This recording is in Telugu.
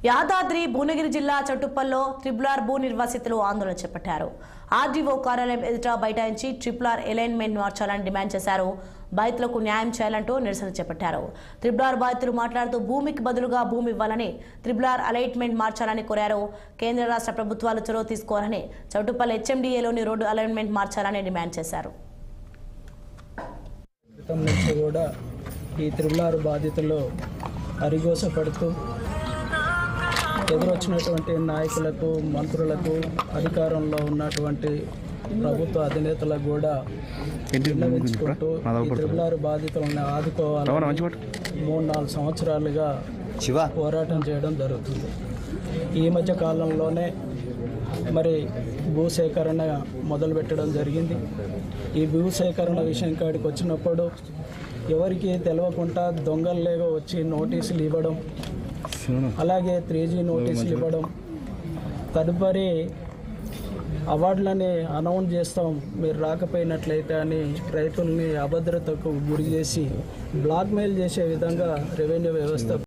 యాదాద్రి భువనగిరి జిల్లా చట్టుప్పల్లో ట్రిపుల్ భూ నిర్వాసితులు ఆందోళన చేపట్టారు. ఆర్డీఓ కార్యాలయం ఎదుట బైఠాయించి ట్రిపుల్ అలైన్మెంట్ మార్చాలని డిమాండ్ చేశారు. బాధితులకు న్యాయం చేయాలంటూ నిరసన చేపట్టారు. ట్రిపుల్ బాధితులు మాట్లాడుతూ భూమికి బదులుగా భూమి ఇవ్వాలని, ట్రిపుల్ అలైన్మెంట్ మార్చాలని కోరారు. కేంద్ర రాష్ట్ర ప్రభుత్వాలు చొరవ తీసుకోవాలని, చట్టుప్పల్ హెచ్ఎండిఏలోని రోడ్డు అలైన్మెంట్ మార్చాలని డిమాండ్ చేశారు. ఈ ట్రిపుల్ బాధితులు అరిగోసపడుతూ ఎదురొచ్చినటువంటి నాయకులకు, మంత్రులకు, అధికారంలో ఉన్నటువంటి ప్రభుత్వ అధినేతలకు కూడా విన్నవించుకుంటూ ఈ ట్రిపుల్ బాధితులను ఆదుకోవాలని 3-4 సంవత్సరాలుగా పోరాటం చేయడం జరుగుతుంది. ఈ మధ్య కాలంలోనే మరి భూసేకరణ మొదలుపెట్టడం జరిగింది. ఈ భూసేకరణ విషయం కాడికి వచ్చినప్పుడు ఎవరికి తెలియకుండా దొంగల్లేగా వచ్చి నోటీసులు ఇవ్వడం, అలాగే 3G నోటీసులు ఇవ్వడం, తదుపరి అవార్డులని అనౌన్స్ చేస్తాం మీరు రాకపోయినట్లయితే అని రైతుల్ని అభద్రతకు గురి చేసి బ్లాక్మెయిల్ చేసే విధంగా రెవెన్యూ వ్యవస్థ